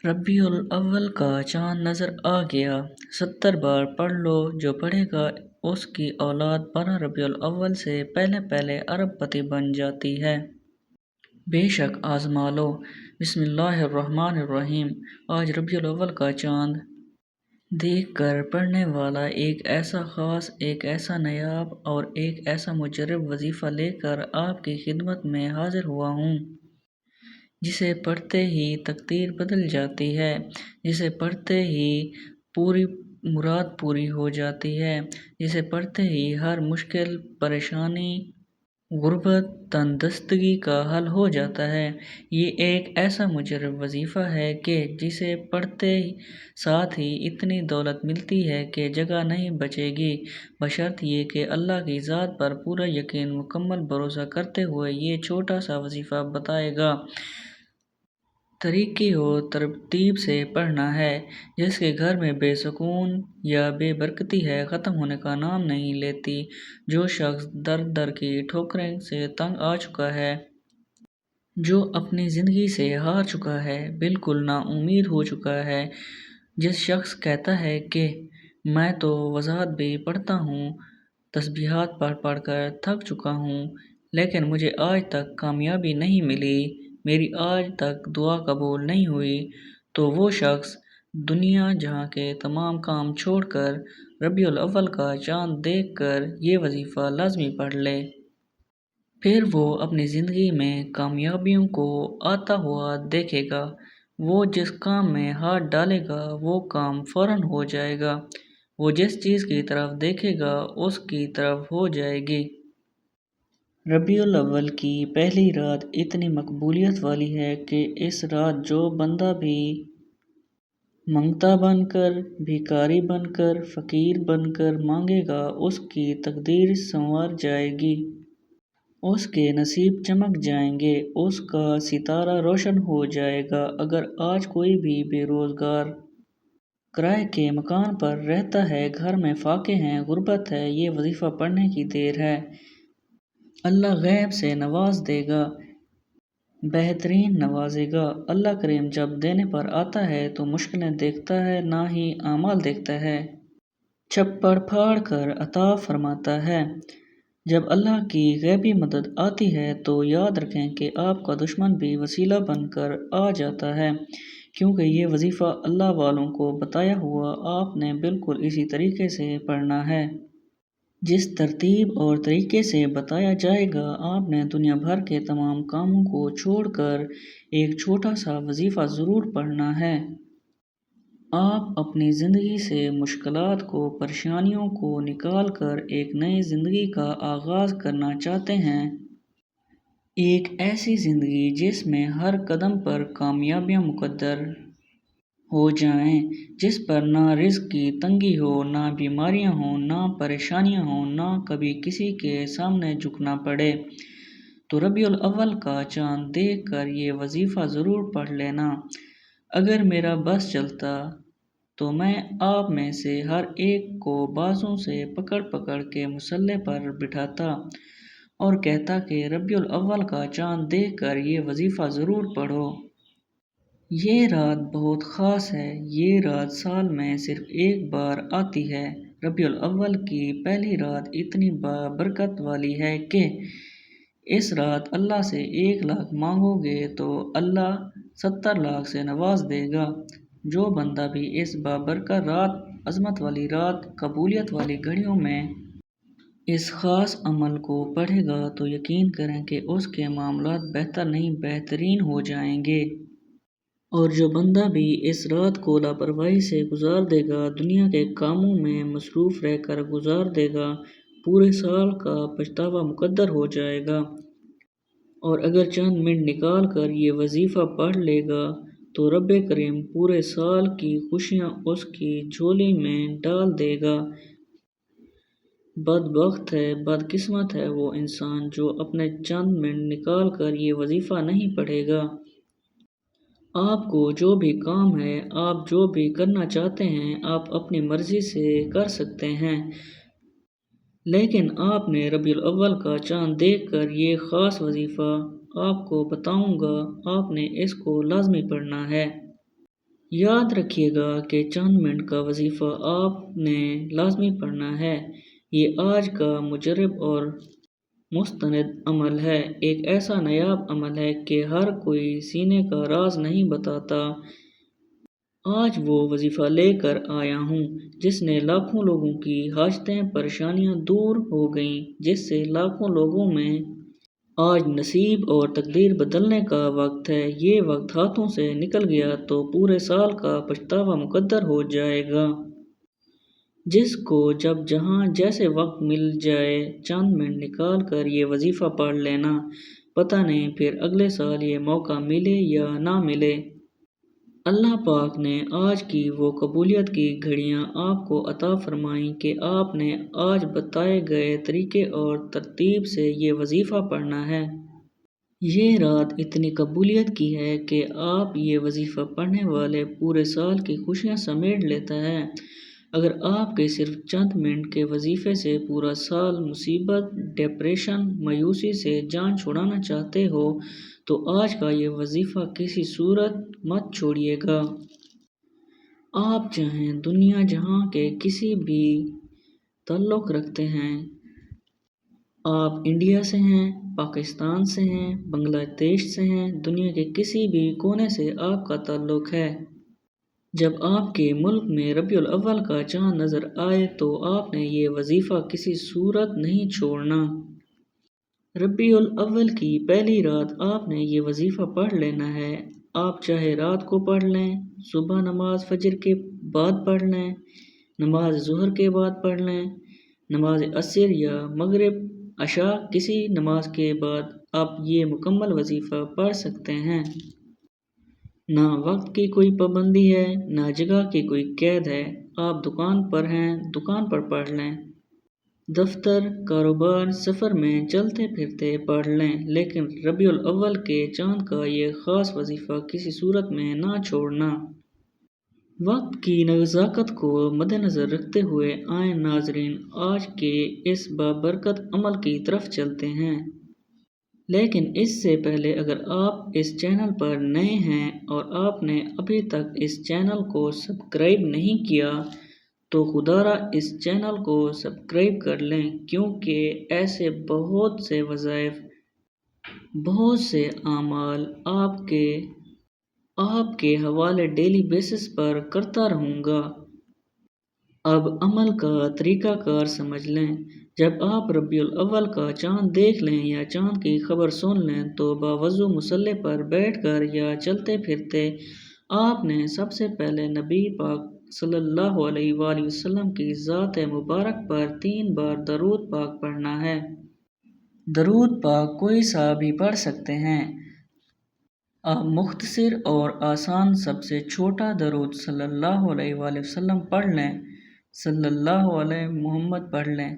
ربیع الاول کا چاند نظر آ گیا، 70 بار پڑھ لو، جو پڑھے گا اس کی اولاد 12 ربیع الاول سے پہلے پہلے ارب پتی بن جاتی ہے۔ بے شک آزما لو۔ بسم اللہ الرحمن الرحیم۔ آج ربیع الاول کا چاند دیکھ کر پڑھنے والا ایک ایسا خاص، ایک ایسا نایاب اور ایک ایسا مجرب وظیفہ لے کر آپ کی خدمت میں حاضر ہوا ہوں، جسے پڑھتے ہی تقدیر بدل جاتی ہے، جسے پڑھتے ہی پوری مراد پوری ہو جاتی ہے، جسے پڑھتے ہی ہر مشکل، پریشانی، غربت، تندرستگی کا حل ہو جاتا ہے۔ یہ ایک ایسا مجرب وظیفہ ہے کہ جسے پڑھتے ساتھ ہی اتنی دولت ملتی ہے کہ جگہ نہیں بچے گی، بشرط یہ کہ اللہ کی ذات پر پورا یقین، مکمل بھروسہ کرتے ہوئے یہ چھوٹا سا وظیفہ بتائے گا۔ طریقے و ترتیب سے پڑھنا ہے۔ جس کے گھر میں بے سکون یا بے برکتی ہے، ختم ہونے کا نام نہیں لیتی۔ جو شخص در در کی ٹھوکریں سے تنگ آ چکا ہے، جو اپنی زندگی سے ہار چکا ہے، بالکل نا امید ہو چکا ہے، جس شخص کہتا ہے کہ میں تو وضاحت بھی پڑھتا ہوں، تسبیحات پڑھ پڑھ کر تھک چکا ہوں، لیکن مجھے آج تک کامیابی نہیں ملی، میری آج تک دعا قبول نہیں ہوئی، تو وہ شخص دنیا جہاں کے تمام کام چھوڑ کر ربیع الاول کا چاند دیکھ کر یہ وظیفہ لازمی پڑھ لے۔ پھر وہ اپنی زندگی میں کامیابیوں کو آتا ہوا دیکھے گا۔ وہ جس کام میں ہاتھ ڈالے گا وہ کام فوراً ہو جائے گا۔ وہ جس چیز کی طرف دیکھے گا اس کی طرف ہو جائے گی۔ ربیع الاول کی پہلی رات اتنی مقبولیت والی ہے کہ اس رات جو بندہ بھی منگتا بن کر، بھکاری بن کر، فقیر بن کر مانگے گا، اس کی تقدیر سنور جائے گی، اس کے نصیب چمک جائیں گے، اس کا ستارہ روشن ہو جائے گا۔ اگر آج کوئی بھی بے روزگار کرائے کے مکان پر رہتا ہے، گھر میں فاقے ہیں، غربت ہے، یہ وظیفہ پڑھنے کی دیر ہے، اللہ غیب سے نواز دے گا، بہترین نوازے گا۔ اللہ کریم جب دینے پر آتا ہے تو مشکلیں دیکھتا ہے، نہ ہی اعمال دیکھتا ہے، چھپڑ پھاڑ کر عطا فرماتا ہے۔ جب اللہ کی غیبی مدد آتی ہے تو یاد رکھیں کہ آپ کا دشمن بھی وسیلہ بن کر آ جاتا ہے، کیونکہ یہ وظیفہ اللہ والوں کو بتایا ہوا آپ نے بالکل اسی طریقے سے پڑھنا ہے۔ جس ترتیب اور طریقے سے بتایا جائے گا، آپ نے دنیا بھر کے تمام کاموں کو چھوڑ کر ایک چھوٹا سا وظیفہ ضرور پڑھنا ہے۔ آپ اپنی زندگی سے مشکلات کو، پریشانیوں کو نکال کر ایک نئی زندگی کا آغاز کرنا چاہتے ہیں، ایک ایسی زندگی جس میں ہر قدم پر کامیابیاں مقدر ہو جائیں، جس پر نہ رزق کی تنگی ہو، نہ بیماریاں ہوں، نہ پریشانیاں ہوں، نہ کبھی کسی کے سامنے جھکنا پڑے۔ تو ربیع الاول کا چاند دیکھ کر یہ وظیفہ ضرور پڑھ لینا۔ اگر میرا بس چلتا تو میں آپ میں سے ہر ایک کو بازوں سے پکڑ پکڑ کے مصلے پر بٹھاتا اور کہتا کہ ربیع الاول کا چاند دیکھ کر یہ وظیفہ ضرور پڑھو۔ یہ رات بہت خاص ہے، یہ رات سال میں صرف ایک بار آتی ہے۔ ربیع الاول کی پہلی رات اتنی برکت والی ہے کہ اس رات اللہ سے 1,00,000 مانگو گے تو اللہ 70,00,000 سے نواز دے گا۔ جو بندہ بھی اس بابرکت رات، عظمت والی رات، قبولیت والی گھڑیوں میں اس خاص عمل کو پڑھے گا تو یقین کریں کہ اس کے معاملات بہتر نہیں بہترین ہو جائیں گے۔ اور جو بندہ بھی اس رات کو لاپرواہی سے گزار دے گا، دنیا کے کاموں میں مصروف رہ کر گزار دے گا، پورے سال کا پچھتاوا مقدر ہو جائے گا۔ اور اگر چند منٹ نکال کر یہ وظیفہ پڑھ لے گا تو رب کریم پورے سال کی خوشیاں اس کی جھولی میں ڈال دے گا۔ بدبخت ہے، بدقسمت ہے وہ انسان جو اپنے چند منٹ نکال کر یہ وظیفہ نہیں پڑھے گا۔ آپ کو جو بھی کام ہے، آپ جو بھی کرنا چاہتے ہیں، آپ اپنی مرضی سے کر سکتے ہیں، لیکن آپ نے ربیع الاول کا چاند دیکھ کر یہ خاص وظیفہ آپ کو بتاؤں گا، آپ نے اس کو لازمی پڑھنا ہے۔ یاد رکھیے گا کہ چند منٹ کا وظیفہ آپ نے لازمی پڑھنا ہے۔ یہ آج کا مجرب اور مستند عمل ہے، ایک ایسا نایاب عمل ہے کہ ہر کوئی سینے کا راز نہیں بتاتا۔ آج وہ وظیفہ لے کر آیا ہوں جس نے لاکھوں لوگوں کی حاجتیں پریشانیاں دور ہو گئیں، جس سے لاکھوں لوگوں میں آج نصیب اور تقدیر بدلنے کا وقت ہے۔ یہ وقت ہاتھوں سے نکل گیا تو پورے سال کا پچھتاوا مقدر ہو جائے گا۔ جس کو جب جہاں جیسے وقت مل جائے چند منٹ نکال کر یہ وظیفہ پڑھ لینا، پتہ نہیں پھر اگلے سال یہ موقع ملے یا نہ ملے۔ اللہ پاک نے آج کی وہ قبولیت کی گھڑیاں آپ کو عطا فرمائیں کہ آپ نے آج بتائے گئے طریقے اور ترتیب سے یہ وظیفہ پڑھنا ہے۔ یہ رات اتنی قبولیت کی ہے کہ آپ یہ وظیفہ پڑھنے والے پورے سال کی خوشیاں سمیٹ لیتا ہے۔ اگر آپ کے صرف چند منٹ کے وظیفے سے پورا سال مصیبت، ڈپریشن، مایوسی سے جان چھڑانا چاہتے ہو تو آج کا یہ وظیفہ کسی صورت مت چھوڑیے گا۔ آپ چاہے دنیا جہاں کے کسی بھی تعلق رکھتے ہیں، آپ انڈیا سے ہیں، پاکستان سے ہیں، بنگلہ دیش سے ہیں، دنیا کے کسی بھی کونے سے آپ کا تعلق ہے، جب آپ کے ملک میں ربیع الاول کا چاند نظر آئے تو آپ نے یہ وظیفہ کسی صورت نہیں چھوڑنا۔ ربیع الاول کی پہلی رات آپ نے یہ وظیفہ پڑھ لینا ہے۔ آپ چاہے رات کو پڑھ لیں، صبح نماز فجر کے بعد پڑھ لیں، نماز ظہر کے بعد پڑھ لیں، نماز عصر یا مغرب عشاء کسی نماز کے بعد آپ یہ مکمل وظیفہ پڑھ سکتے ہیں۔ نہ وقت کی کوئی پابندی ہے، نہ جگہ کی کوئی قید ہے۔ آپ دکان پر ہیں، دکان پر پڑھ لیں، دفتر، کاروبار، سفر میں چلتے پھرتے پڑھ لیں، لیکن ربیع الاول کے چاند کا یہ خاص وظیفہ کسی صورت میں نہ چھوڑنا۔ وقت کی نزاکت کو مدنظر رکھتے ہوئے آئیں ناظرین آج کے اس بابرکت عمل کی طرف چلتے ہیں۔ لیکن اس سے پہلے اگر آپ اس چینل پر نئے ہیں اور آپ نے ابھی تک اس چینل کو سبسکرائب نہیں کیا تو خدارا اس چینل کو سبسکرائب کر لیں، کیونکہ ایسے بہت سے وظائف، بہت سے اعمال آپ کے حوالے ڈیلی بیسس پر کرتا رہوں گا۔ اب عمل کا طریقہ کار سمجھ لیں۔ جب آپ ربیع الاول کا چاند دیکھ لیں یا چاند کی خبر سن لیں تو باوضو مصلی پر بیٹھ کر یا چلتے پھرتے آپ نے سب سے پہلے نبی پاک صلی اللہ علیہ وآلہ وسلم کی ذات مبارک پر 3 بار درود پاک پڑھنا ہے۔ درود پاک کوئی سا بھی پڑھ سکتے ہیں۔ آپ مختصر اور آسان سب سے چھوٹا درود صلی اللہ علیہ وآلہ وسلم پڑھ لیں، صلی اللہ علیہ محمد پڑھ لیں۔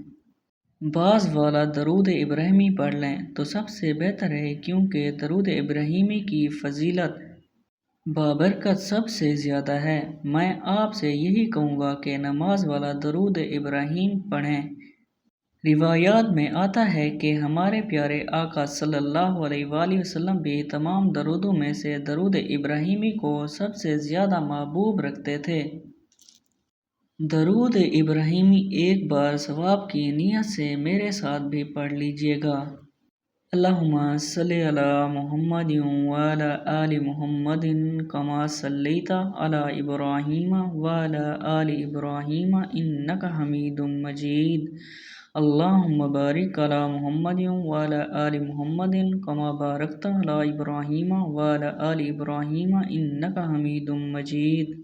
بعض والا درود ابراہیمی پڑھ لیں تو سب سے بہتر ہے، کیونکہ درود ابراہیمی کی فضیلت بابرکت سب سے زیادہ ہے۔ میں آپ سے یہی کہوں گا کہ نماز والا درود ابراہیم پڑھیں۔ روایات میں آتا ہے کہ ہمارے پیارے آقا صلی اللہ علیہ وآلہ وسلم بھی تمام درودوں میں سے درود ابراہیمی کو سب سے زیادہ محبوب رکھتے تھے۔ درود ابراہیمی ایک بار ثواب کی نیت سے میرے ساتھ بھی پڑھ لیجیے گا۔ اللہم صلی علی محمد وعلی آل محمد کما صلیت علی ابراہیم وعلی آل ابراہیم انک حمید مجید۔ اللہم بارک علی محمد وعلی آل محمد کما بارکت علی ابراہیم وعلی آل ابراہیم انک حمید مجید۔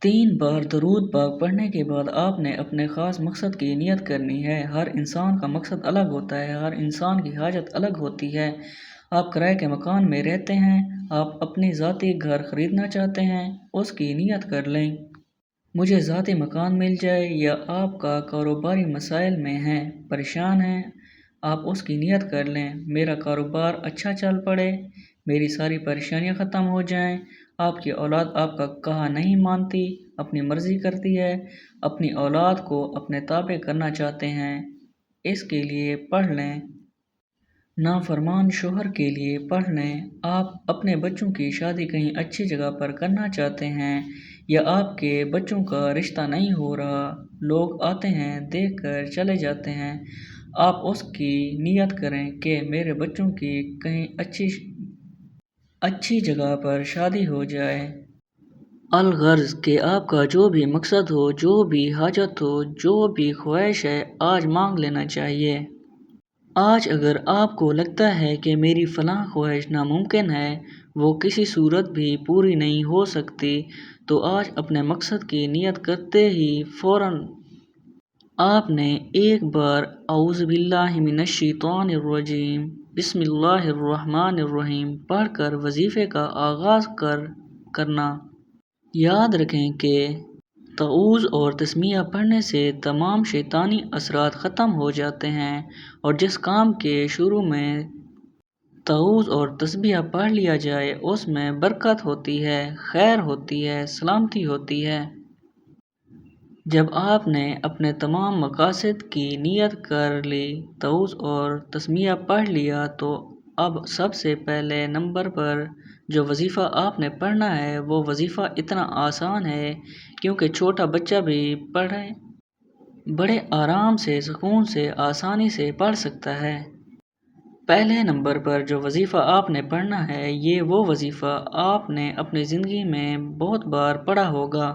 3 بار درود پاک پڑھنے کے بعد آپ نے اپنے خاص مقصد کی نیت کرنی ہے۔ ہر انسان کا مقصد الگ ہوتا ہے، ہر انسان کی حاجت الگ ہوتی ہے۔ آپ کرائے کے مکان میں رہتے ہیں، آپ اپنی ذاتی گھر خریدنا چاہتے ہیں، اس کی نیت کر لیں، مجھے ذاتی مکان مل جائے، یا آپ کا کاروباری مسائل میں ہیں، پریشان ہیں، آپ اس کی نیت کر لیں، میرا کاروبار اچھا چل پڑے، میری ساری پریشانیاں ختم ہو جائیں۔ آپ کی اولاد آپ کا کہا نہیں مانتی، اپنی مرضی کرتی ہے، اپنی اولاد کو اپنے تابع کرنا چاہتے ہیں، اس کے لیے پڑھ لیں۔ نافرمان شوہر کے لیے پڑھ لیں۔ آپ اپنے بچوں کی شادی کہیں اچھی جگہ پر کرنا چاہتے ہیں یا آپ کے بچوں کا رشتہ نہیں ہو رہا، لوگ آتے ہیں دیکھ کر چلے جاتے ہیں، آپ اس کی نیت کریں کہ میرے بچوں کی کہیں اچھی جگہ پر شادی ہو جائے۔ الغرض کہ آپ کا جو بھی مقصد ہو، جو بھی حاجت ہو، جو بھی خواہش ہے، آج مانگ لینا چاہیے۔ آج اگر آپ کو لگتا ہے کہ میری فلاں خواہش ناممکن ہے، وہ کسی صورت بھی پوری نہیں ہو سکتی، تو آج اپنے مقصد کی نیت کرتے ہی فوراً آپ نے ایک بار اعوذ باللہ من الشیطان الرجیم بسم اللہ الرحمن الرحیم پڑھ کر وظیفے کا آغاز کرنا۔ یاد رکھیں کہ تعوذ اور تسمیہ پڑھنے سے تمام شیطانی اثرات ختم ہو جاتے ہیں، اور جس کام کے شروع میں تعوذ اور تسمیہ پڑھ لیا جائے اس میں برکت ہوتی ہے، خیر ہوتی ہے، سلامتی ہوتی ہے۔ جب آپ نے اپنے تمام مقاصد کی نیت کر لی، تعوذ اور تسمیہ پڑھ لیا، تو اب سب سے پہلے نمبر پر جو وظیفہ آپ نے پڑھنا ہے وہ وظیفہ اتنا آسان ہے کیونکہ چھوٹا بچہ بھی بڑے آرام سے، سکون سے، آسانی سے پڑھ سکتا ہے۔ پہلے نمبر پر جو وظیفہ آپ نے پڑھنا ہے، یہ وہ وظیفہ آپ نے اپنی زندگی میں بہت بار پڑھا ہوگا۔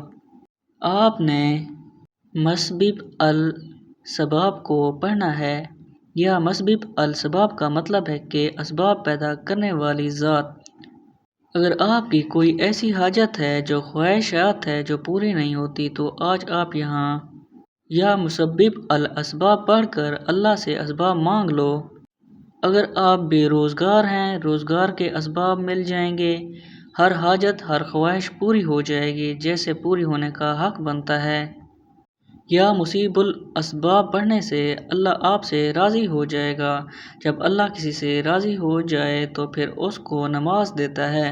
آپ نے مسبب الاسباب کو پڑھنا ہے۔ یا مسبب الاسباب کا مطلب ہے کہ اسباب پیدا کرنے والی ذات۔ اگر آپ کی کوئی ایسی حاجت ہے، جو خواہشات ہے جو پوری نہیں ہوتی، تو آج آپ یہاں یا مسبب الاسباب پڑھ کر اللہ سے اسباب مانگ لو۔ اگر آپ بے روزگار ہیں، روزگار کے اسباب مل جائیں گے، ہر حاجت، ہر خواہش پوری ہو جائے گی جیسے پوری ہونے کا حق بنتا ہے۔ یا مسبب الاسباب پڑھنے سے اللہ آپ سے راضی ہو جائے گا۔ جب اللہ کسی سے راضی ہو جائے تو پھر اس کو نواز دیتا ہے۔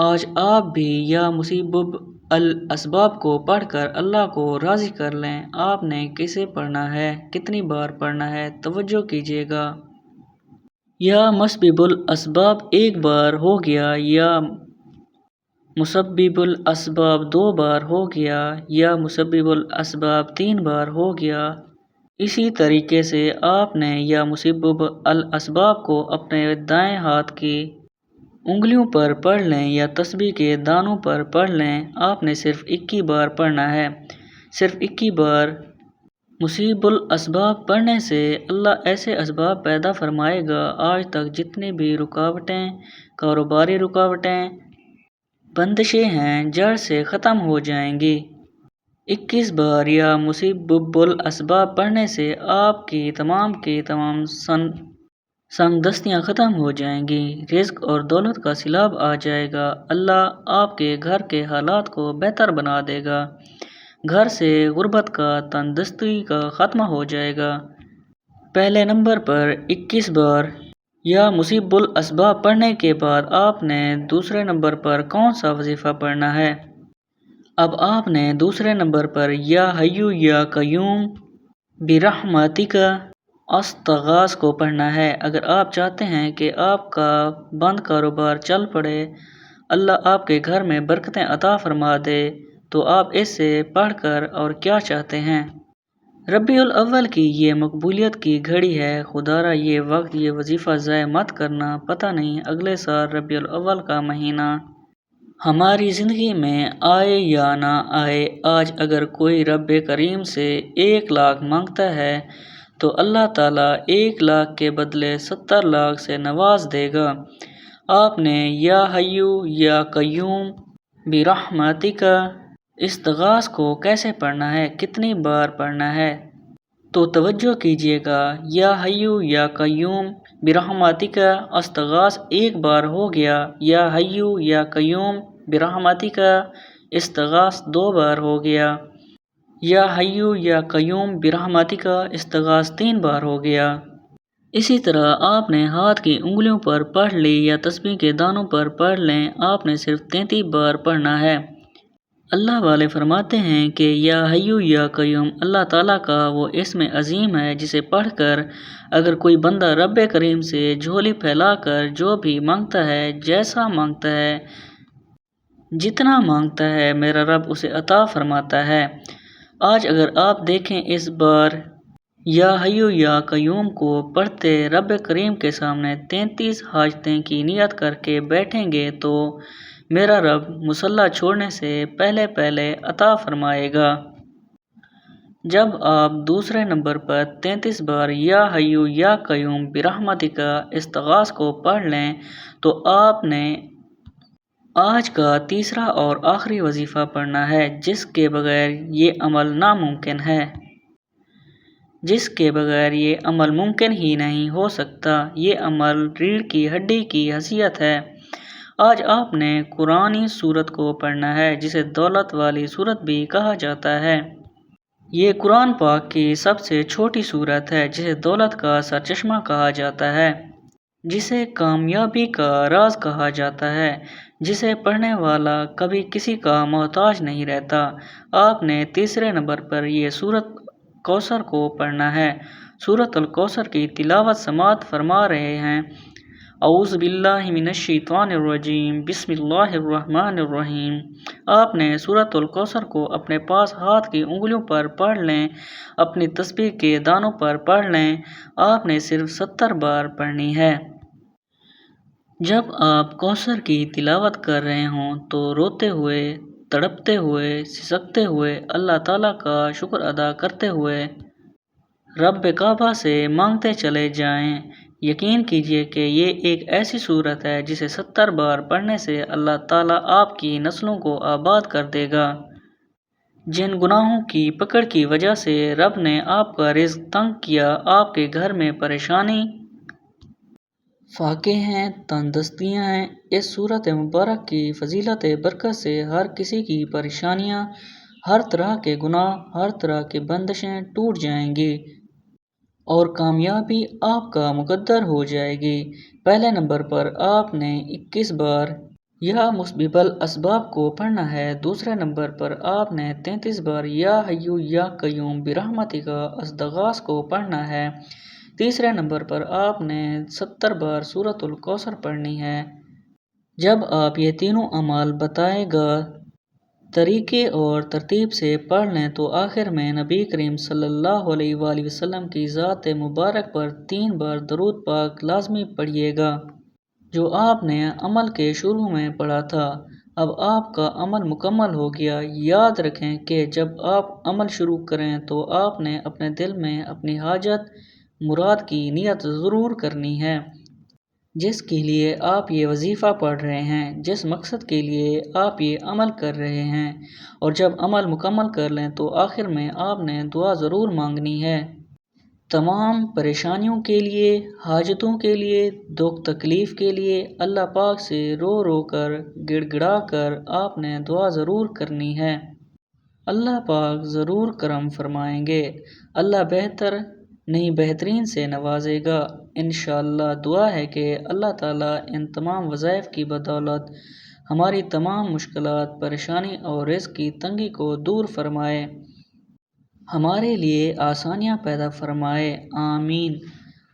آج آپ بھی یا مسبب الاسباب کو پڑھ کر اللہ کو راضی کر لیں۔ آپ نے کسے پڑھنا ہے، کتنی بار پڑھنا ہے، توجہ کیجیے گا۔ یا مسبب الاسباب ایک بار ہو گیا، یا مسبب الاسباب 2 بار ہو گیا، یا مسبب الاسباب 3 بار ہو گیا۔ اسی طریقے سے آپ نے یا مسبب الاسباب کو اپنے دائیں ہاتھ کی انگلیوں پر پڑھ لیں یا تسبیح کے دانوں پر پڑھ لیں۔ آپ نے صرف 21 بار پڑھنا ہے، صرف 21 بار۔ مسبب الاسباب پڑھنے سے اللہ ایسے اسباب پیدا فرمائے گا، آج تک جتنی بھی رکاوٹیں، کاروباری رکاوٹیں، بندشیں ہیں، جڑ سے ختم ہو جائیں گی۔ 21 بار یا مسبب الاسباب پڑھنے سے آپ کی تمام سنگ دستیاں ختم ہو جائیں گی، رزق اور دولت کا سیلاب آ جائے گا، اللہ آپ کے گھر کے حالات کو بہتر بنا دے گا، گھر سے غربت کا، تندرستی کا خاتمہ ہو جائے گا۔ پہلے نمبر پر 21 بار یا مسبب الاسباب پڑھنے کے بعد آپ نے دوسرے نمبر پر کون سا وظیفہ پڑھنا ہے؟ اب آپ نے دوسرے نمبر پر یا حیّ یا قیوم برحمتک استغاث کو پڑھنا ہے۔ اگر آپ چاہتے ہیں کہ آپ کا بند کاروبار چل پڑے، اللہ آپ کے گھر میں برکتیں عطا فرما دے، تو آپ اس سے پڑھ کر اور کیا چاہتے ہیں؟ ربیع الاول کی یہ مقبولیت کی گھڑی ہے، خدارا یہ وقت، یہ وظیفہ ضائع مت کرنا، پتہ نہیں اگلے سال ربیع الاول کا مہینہ ہماری زندگی میں آئے یا نہ آئے۔ آج اگر کوئی رب کریم سے 1 لاکھ مانگتا ہے تو اللہ تعالیٰ 1 لاکھ کے بدلے 70 لاکھ سے نواز دے گا۔ آپ نے یا حیّ یا قیوم برحمتک استغاث کو کیسے پڑھنا ہے، کتنی بار پڑھنا ہے؟ تو توجہ کیجیے گا۔ یا حیّ یا قیوم برحمتک استغاث 1 بار ہو گیا، یا حیّ یا قیوم برحمتک استغاث 2 بار ہو گیا، یا حیّ یا قیوم برحمتک استغاث 3 بار ہو گیا۔ اسی طرح آپ نے ہاتھ کی انگلیوں پر پڑھ لی یا تسبیح کے دانوں پر پڑھ لیں، آپ نے صرف 33 بار پڑھنا ہے۔ اللہ والے فرماتے ہیں کہ یا حیو یا قیوم اللہ تعالیٰ کا وہ اسم عظیم ہے جسے پڑھ کر اگر کوئی بندہ رب کریم سے جھولی پھیلا کر جو بھی مانگتا ہے، جیسا مانگتا ہے، جتنا مانگتا ہے، میرا رب اسے عطا فرماتا ہے۔ آج اگر آپ دیکھیں اس بار یا حیو یا قیوم کو پڑھتے رب کریم کے سامنے 33 حاجتیں کی نیت کر کے بیٹھیں گے تو میرا رب مصلی چھوڑنے سے پہلے عطا فرمائے گا۔ جب آپ دوسرے نمبر پر 33 بار یا حیو یا قیوم برحمتک استغاث کو پڑھ لیں تو آپ نے آج کا تیسرا اور آخری وظیفہ پڑھنا ہے جس کے بغیر یہ عمل ناممکن ہے، جس کے بغیر یہ عمل ممکن ہی نہیں ہو سکتا۔ یہ عمل ریڑھ کی ہڈی کی حیثیت ہے۔ آج آپ نے قرآنی سورت کو پڑھنا ہے جسے دولت والی سورت بھی کہا جاتا ہے۔ یہ قرآن پاک کی سب سے چھوٹی سورت ہے جسے دولت کا سرچشمہ کہا جاتا ہے، جسے کامیابی کا راز کہا جاتا ہے، جسے پڑھنے والا کبھی کسی کا محتاج نہیں رہتا۔ آپ نے تیسرے نمبر پر یہ سورت کوثر کو پڑھنا ہے۔ سورت الکوثر کی تلاوت سماعت فرما رہے ہیں۔ اعوذ باللہ من الشیطان الرجیم، بسم اللہ الرحمن الرحیم۔ آپ نے سورت الکوثر کو اپنے پاس ہاتھ کی انگلیوں پر پڑھ لیں، اپنی تسبیح کے دانوں پر پڑھ لیں۔ آپ نے صرف 70 بار پڑھنی ہے۔ جب آپ کوثر کی تلاوت کر رہے ہوں تو روتے ہوئے، تڑپتے ہوئے، سسکتے ہوئے، اللہ تعالیٰ کا شکر ادا کرتے ہوئے رب کعبہ سے مانگتے چلے جائیں۔ یقین کیجیے کہ یہ ایک ایسی سورت ہے جسے 70 بار پڑھنے سے اللہ تعالیٰ آپ کی نسلوں کو آباد کر دے گا۔ جن گناہوں کی پکڑ کی وجہ سے رب نے آپ کا رزق تنگ کیا، آپ کے گھر میں پریشانی، فاقے ہیں، تندرستیاں ہیں، اس سورت مبارک کی فضیلت برکت سے ہر کسی کی پریشانیاں، ہر طرح کے گناہ، ہر طرح کی بندشیں ٹوٹ جائیں گی اور کامیابی آپ کا مقدر ہو جائے گی۔ پہلے نمبر پر آپ نے 21 بار یا مسبب الاسباب کو پڑھنا ہے۔ دوسرے نمبر پر آپ نے 33 بار یا حیو یا قیوم برحمتک استغاث کو پڑھنا ہے۔ تیسرے نمبر پر آپ نے 70 بار سورت الکوثر پڑھنی ہے۔ جب آپ یہ تینوں اعمال بتائے گا طریقے اور ترتیب سے پڑھ لیں تو آخر میں نبی کریم صلی اللہ علیہ وآلہ وسلم کی ذات مبارک پر 3 بار درود پاک لازمی پڑھیے گا، جو آپ نے عمل کے شروع میں پڑھا تھا۔ اب آپ کا عمل مکمل ہو گیا۔ یاد رکھیں کہ جب آپ عمل شروع کریں تو آپ نے اپنے دل میں اپنی حاجت مراد کی نیت ضرور کرنی ہے، جس کے لیے آپ یہ وظیفہ پڑھ رہے ہیں، جس مقصد کے لیے آپ یہ عمل کر رہے ہیں، اور جب عمل مکمل کر لیں تو آخر میں آپ نے دعا ضرور مانگنی ہے۔ تمام پریشانیوں کے لیے، حاجتوں کے لیے، دکھ تکلیف کے لیے اللہ پاک سے رو رو کر، گڑ گڑا کر آپ نے دعا ضرور کرنی ہے۔ اللہ پاک ضرور کرم فرمائیں گے۔ اللہ بہتر نہیں بہترین سے نوازے گا انشاءاللہ۔ دعا ہے کہ اللہ تعالیٰ ان تمام وظائف کی بدولت ہماری تمام مشکلات، پریشانی اور رزق کی تنگی کو دور فرمائے، ہمارے لیے آسانیاں پیدا فرمائے، آمین۔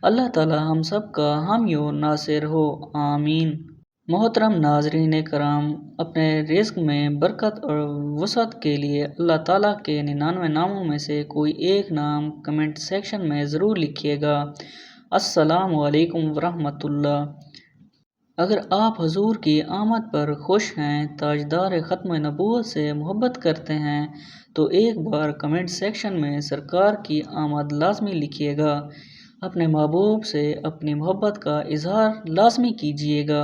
اللہ تعالیٰ ہم سب کا حامی و ناصر ہو، آمین۔ محترم ناظرین کرام، اپنے رزق میں برکت اور وسعت کے لیے اللہ تعالیٰ کے 99 ناموں میں سے کوئی ایک نام کمنٹ سیکشن میں ضرور لکھیے گا۔ السلام علیکم ورحمۃ اللہ۔ اگر آپ حضور کی آمد پر خوش ہیں، تاجدار ختم نبوت سے محبت کرتے ہیں تو ایک بار کمنٹ سیکشن میں سرکار کی آمد لازمی لکھیے گا۔ اپنے محبوب سے اپنی محبت کا اظہار لازمی کیجیے گا۔